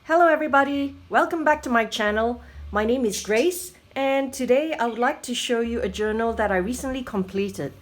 Hello everybody, welcome back to my channel. My name is Grace and today I would like to show you a journal that I recently completed.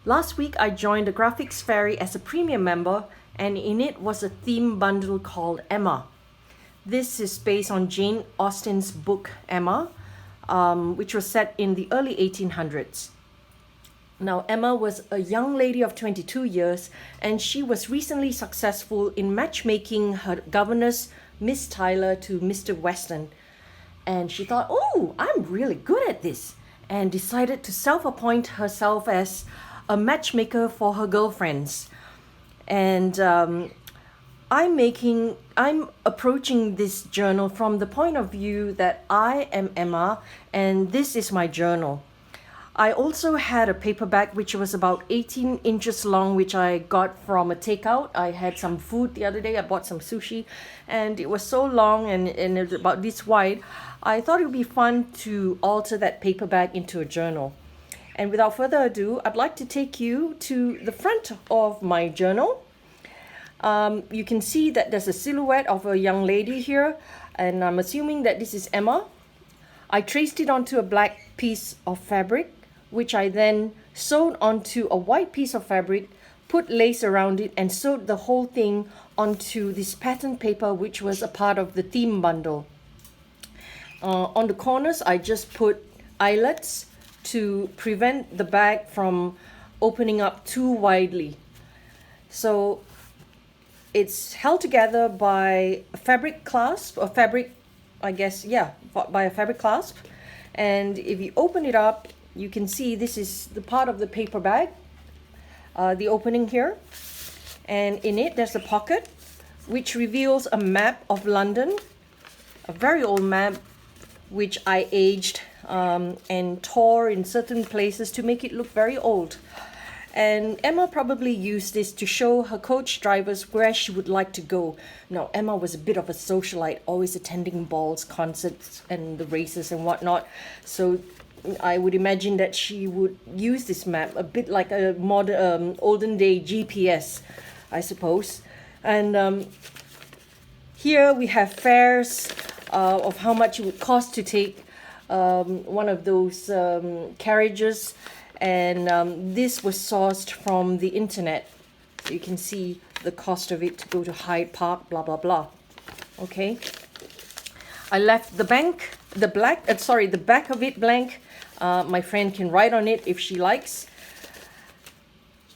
Last week I joined the Graphics Fairy as a premium member and in it was a theme bundle called Emma. This is based on Jane Austen's book Emma, which was set in the early 1800s. Now, Emma was a young lady of 22 years and she was recently successful in matchmaking her governess, Miss Tyler, to Mr. Weston. And she thought, oh, I'm really good at this, and decided to self-appoint herself as a matchmaker for her girlfriends. And I'm approaching this journal from the point of view that I am Emma and this is my journal. I also had a paperback which was about 18 inches long, which I got from a takeout. I had some food the other day. I bought some sushi and it was so long and it was about this wide. I thought it would be fun to alter that paperback into a journal. And without further ado, I'd like to take you to the front of my journal. You can see that there's a silhouette of a young lady here, and I'm assuming that this is Emma. I traced it onto a black piece of fabric, which I then sewed onto a white piece of fabric, put lace around it, and sewed the whole thing onto this pattern paper, which was a part of the theme bundle. On the corners, I just put eyelets to prevent the bag from opening up too widely. So it's held together by a fabric clasp, by a fabric clasp. And if you open it up, you can see this is the part of the paper bag, the opening here. And in it, there's a pocket, which reveals a map of London, a very old map, which I aged and tore in certain places to make it look very old. And Emma probably used this to show her coach drivers where she would like to go. Now, Emma was a bit of a socialite, always attending balls, concerts, and the races and whatnot. So I would imagine that she would use this map a bit like a modern, olden day GPS, I suppose. And here we have fares of how much it would cost to take one of those carriages. And this was sourced from the internet. So you can see the cost of it to go to Hyde Park, blah, blah, blah. Okay. I left the back of it blank. My friend can write on it if she likes.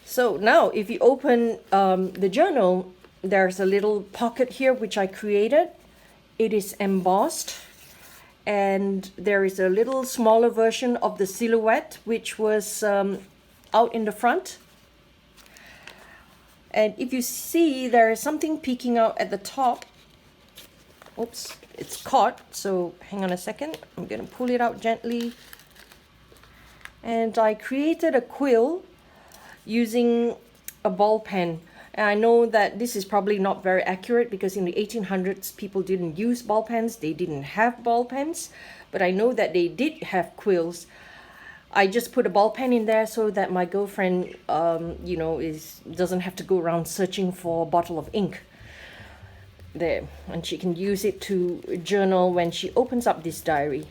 So now if you open the journal, there's a little pocket here which I created. It is embossed. And there is a little smaller version of the silhouette which was out in the front. And if you see, there is something peeking out at the top. Oops, it's caught, so hang on a second. I'm going to pull it out gently. And I created a quill using a ball pen. And I know that this is probably not very accurate because in the 1800s people didn't use ball pens, they didn't have ball pens, but I know that they did have quills. I just put a ball pen in there so that my girlfriend, doesn't have to go around searching for a bottle of ink. There, and she can use it to journal when she opens up this diary.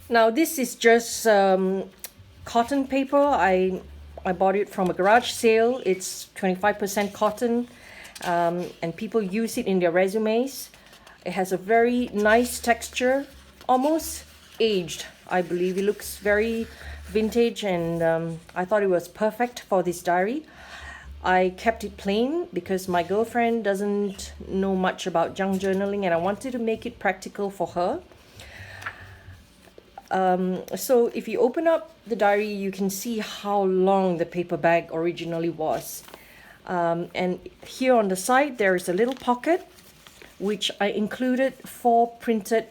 Now this is just cotton paper. I bought it from a garage sale. It's 25% cotton, and people use it in their resumes. It has a very nice texture, almost aged, I believe. It looks very vintage, and I thought it was perfect for this diary. I kept it plain because my girlfriend doesn't know much about junk journaling, and I wanted to make it practical for her. So if you open up the diary, you can see how long the paper bag originally was. And here on the side, there is a little pocket, which I included 4 printed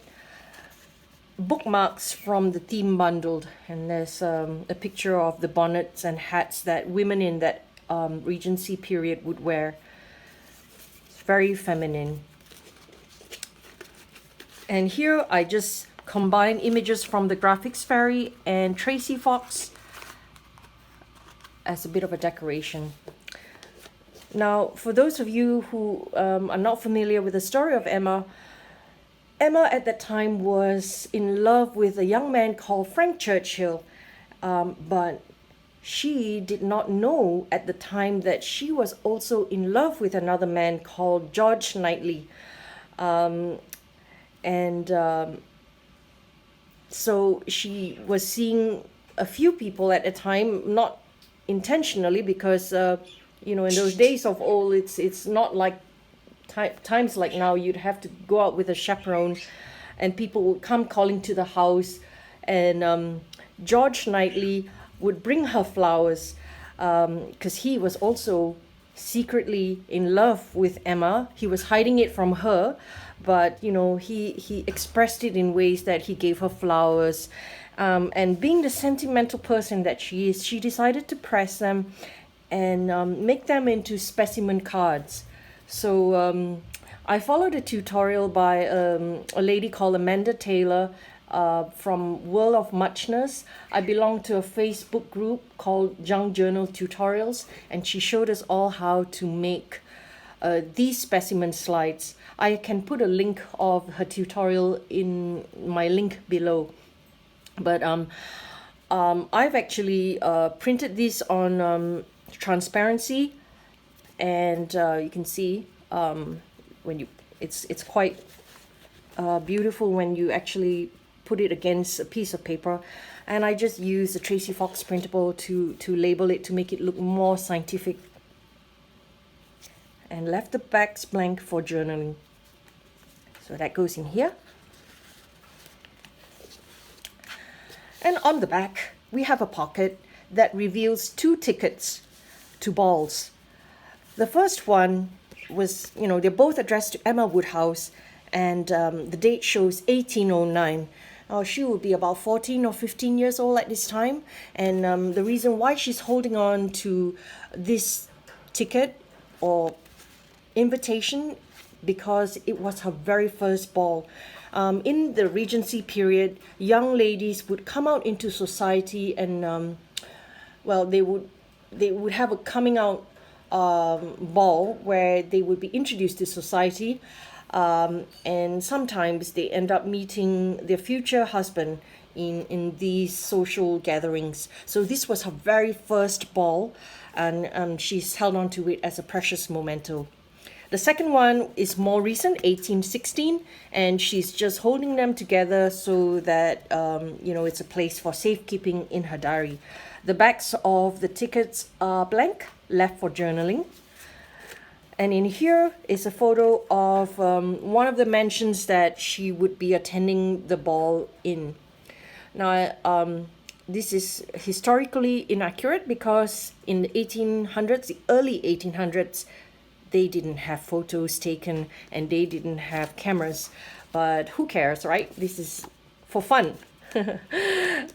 bookmarks from the theme bundle. And there's a picture of the bonnets and hats that women in that Regency period would wear. It's very feminine. And here I just combine images from the Graphics Fairy and Tracy Fox as a bit of a decoration. Now, for those of you who are not familiar with the story of Emma, Emma at that time was in love with a young man called Frank Churchill, but she did not know at the time that she was also in love with another man called George Knightley. So she was seeing a few people at a time, not intentionally, because in those days of old, it's not like times like now. You'd have to go out with a chaperone, and people would come calling to the house, and George Knightley would bring her flowers, because he was also secretly in love with Emma. He was hiding it from her, but he expressed it in ways that he gave her flowers, and being the sentimental person that she is, she decided to press them and make them into specimen cards. So I followed a tutorial by a lady called Amanda Taylor from World of Muchness. I belong to a Facebook group called Junk Journal Tutorials, and she showed us all how to make these specimen slides. I can put a link of her tutorial in my link below. But I've actually printed this on transparency, and you can see when it's quite beautiful when you actually put it against a piece of paper. And I just use the Tracy Fox printable to label it, to make it look more scientific, and left the backs blank for journaling. So that goes in here. And on the back, we have a pocket that reveals 2 tickets to balls. The first one was, they're both addressed to Emma Woodhouse, and the date shows 1809. She will be about 14 or 15 years old at this time, and the reason why she's holding on to this ticket or invitation, because it was her very first ball. In the Regency period, young ladies would come out into society, and they would have a coming out ball where they would be introduced to society, and sometimes they end up meeting their future husband in these social gatherings. So this was her very first ball, and she's held on to it as a precious memento. The second one is more recent, 1816, and she's just holding them together so that it's a place for safekeeping in her diary. The backs of the tickets are blank, left for journaling. And in here is a photo of one of the mansions that she would be attending the ball in. Now, this is historically inaccurate because in the 1800s, the early 1800s, they didn't have photos taken and they didn't have cameras. But who cares, right? This is for fun.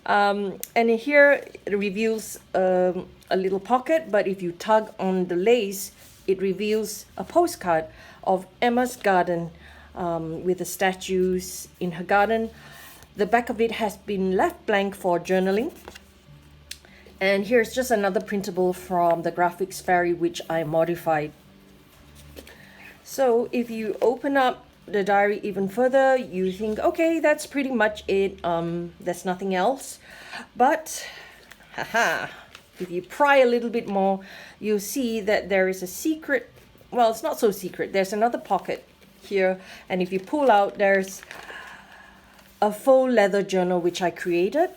And in here it reveals a little pocket, but if you tug on the lace, it reveals a postcard of Emma's garden, with the statues in her garden. The back of it has been left blank for journaling. And here's just another printable from the Graphics Fairy, which I modified. So if you open up the diary even further, you think, okay, that's pretty much it. There's nothing else. But, if you pry a little bit more, you'll see that there is a secret. Well, it's not so secret. There's another pocket here. And if you pull out, there's a faux leather journal which I created.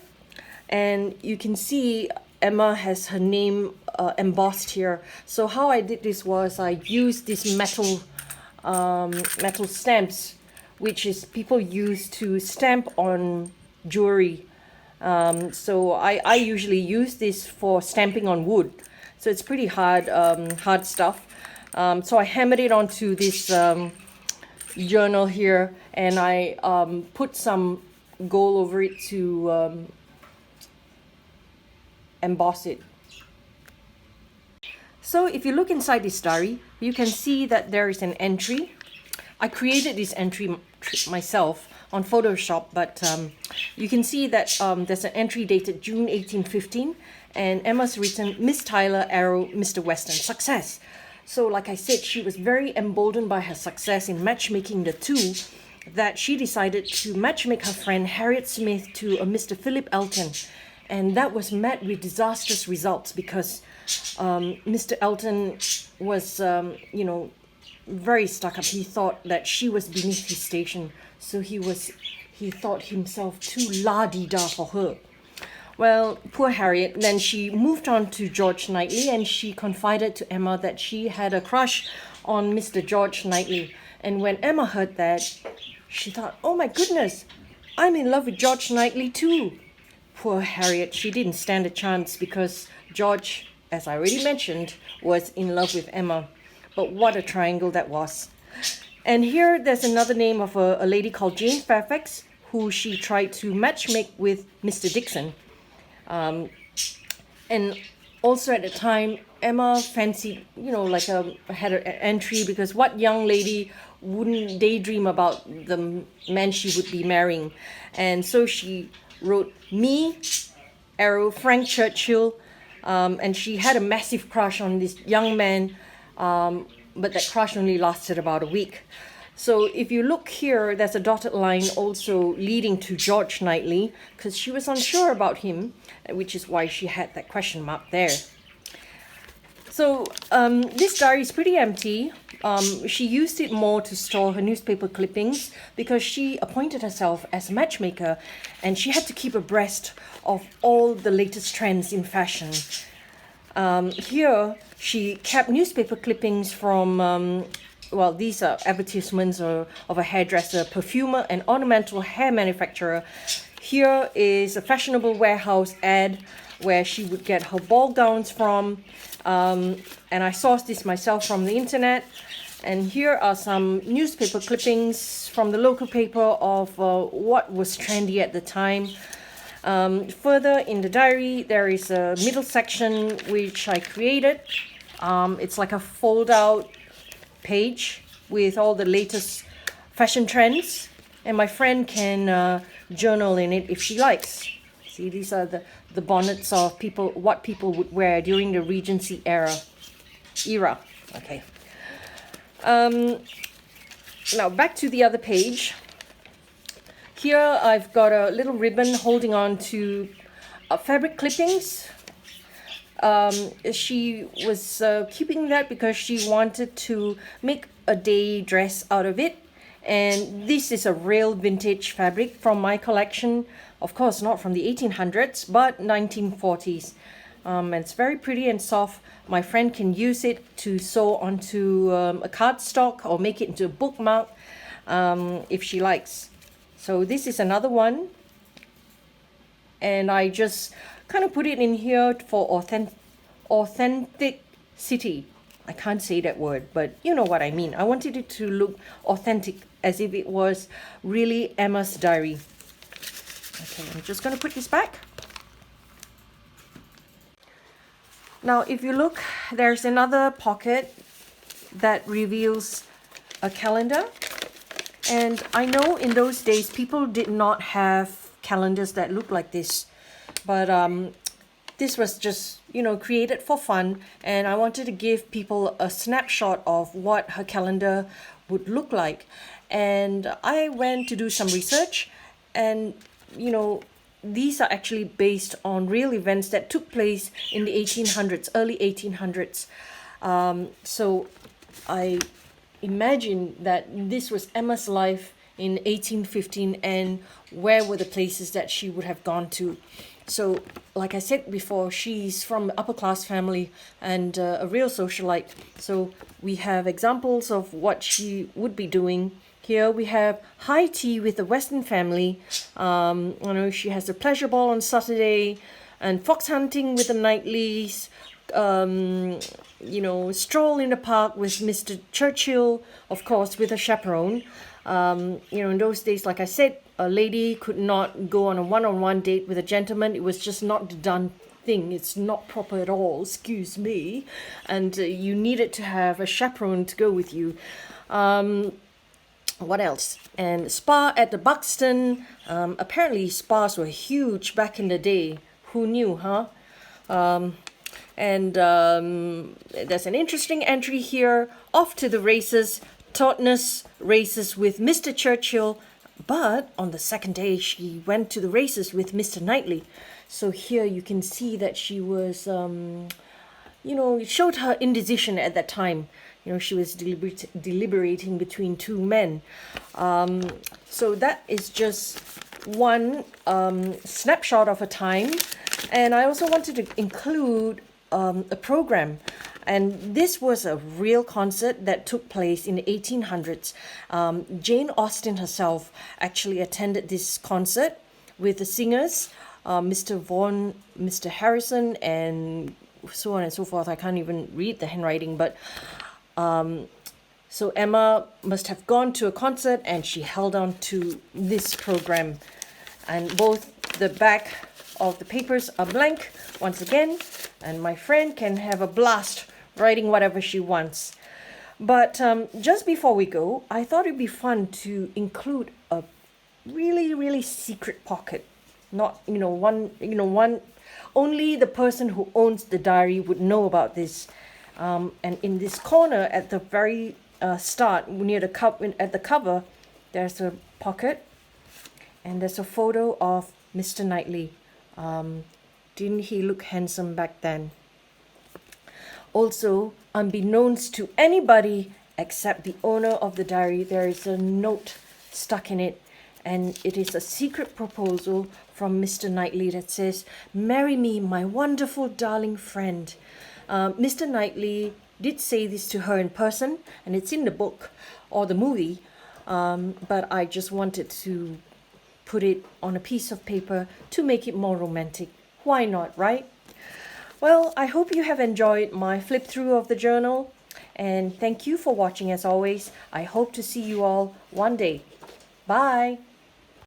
And you can see Emma has her name embossed here. So how I did this was I used this metal stamps, which is people use to stamp on jewelry. So I usually use this for stamping on wood. So it's pretty hard stuff. So I hammered it onto this journal here, and I put some gold over it to emboss it. So if you look inside this diary, you can see that there is an entry. I created this entry myself on Photoshop, but you can see that there's an entry dated June 1815, and Emma's written, Miss Tyler, Arrow, Mr. Weston, success. So like I said, she was very emboldened by her success in matchmaking the two, that she decided to matchmake her friend Harriet Smith to a Mr. Philip Elton. And that was met with disastrous results because Mr. Elton was, very stuck up. He thought that she was beneath his station. So he thought himself too la-di-da for her. Well, poor Harriet, then she moved on to George Knightley, and she confided to Emma that she had a crush on Mr. George Knightley. And when Emma heard that, she thought, oh my goodness, I'm in love with George Knightley too. Poor Harriet, she didn't stand a chance because George, as I already mentioned, was in love with Emma. But what a triangle that was. And here there's another name of a lady called Jane Fairfax, who she tried to matchmake with Mr. Dixon. And also at the time, Emma fancied, had an entry, because what young lady wouldn't daydream about the man she would be marrying? And so she wrote me, arrow, Frank Churchill, and she had a massive crush on this young man, but that crush only lasted about a week. So if you look here, there's a dotted line also leading to George Knightley, because she was unsure about him, which is why she had that question mark there. So this diary is pretty empty. She used it more to store her newspaper clippings because she appointed herself as a matchmaker, and she had to keep abreast of all the latest trends in fashion. Here, she kept newspaper clippings from these are advertisements of a hairdresser, perfumer, and ornamental hair manufacturer. Here is a fashionable warehouse ad where she would get her ball gowns from. And I sourced this myself from the internet. And here are some newspaper clippings from the local paper of what was trendy at the time. Further in the diary, there is a middle section which I created. It's like a fold-out page with all the latest fashion trends, and my friend can journal in it if she likes. See, these are the bonnets of what people would wear during the Regency era. Okay. Now back to the other page. Here I've got a little ribbon holding on to fabric clippings. She was keeping that because she wanted to make a day dress out of it. And this is a real vintage fabric from my collection. Of course, not from the 1800s, but 1940s. And it's very pretty and soft. My friend can use it to sew onto a cardstock or make it into a bookmark if she likes. So this is another one. And I just kind of put it in here for authenticity. I can't say that word, but you know what I mean. I wanted it to look authentic, as if it was really Emma's diary. Okay, I'm just going to put this back. Now, if you look, there's another pocket that reveals a calendar. And I know in those days, people did not have calendars that look like this. But this was just, created for fun. And I wanted to give people a snapshot of what her calendar would look like. And I went to do some research. And, these are actually based on real events that took place in the 1800s, early 1800s. So I imagine that this was Emma's life in 1815 and where were the places that she would have gone to. So, like I said before, she's from an upper class family and a real socialite. So we have examples of what she would be doing. Here we have high tea with the Weston family. She has a pleasure ball on Saturday and fox hunting with the Knightleys. Stroll in the park with Mr. Churchill, of course, with a chaperone. In those days, like I said, a lady could not go on a one-on-one date with a gentleman. It was just not the done thing. It's not proper at all, excuse me. And you needed to have a chaperone to go with you. What else? And spa at the Buxton. Apparently spas were huge back in the day. Who knew, huh? And there's an interesting entry here. Off to the races, Totnes races with Mr. Churchill, but on the second day she went to the races with Mr. Knightley. So here you can see that she was, it showed her indecision at that time. She was deliberating between two men. So that is just one snapshot of a time. And I also wanted to include a program. And this was a real concert that took place in the 1800s. Jane Austen herself actually attended this concert with the singers, Mr. Vaughan, Mr. Harrison, and so on and so forth. I can't even read the handwriting, but so Emma must have gone to a concert and she held on to this program. And both the back of the papers are blank once again, and my friend can have a blast writing whatever she wants. But just before we go, I thought it'd be fun to include a really, really secret pocket. Not, one, only the person who owns the diary would know about this. And in this corner at the very start, near the at the cover, there's a pocket, and there's a photo of Mr. Knightley. Didn't he look handsome back then? Also, unbeknownst to anybody except the owner of the diary, there is a note stuck in it, and it is a secret proposal from Mr. Knightley that says, "Marry me, my wonderful darling friend." Mr. Knightley did say this to her in person, and it's in the book or the movie, but I just wanted to put it on a piece of paper to make it more romantic. Why not, right? Well, I hope you have enjoyed my flip through of the journal, and thank you for watching as always. I hope to see you all one day. Bye.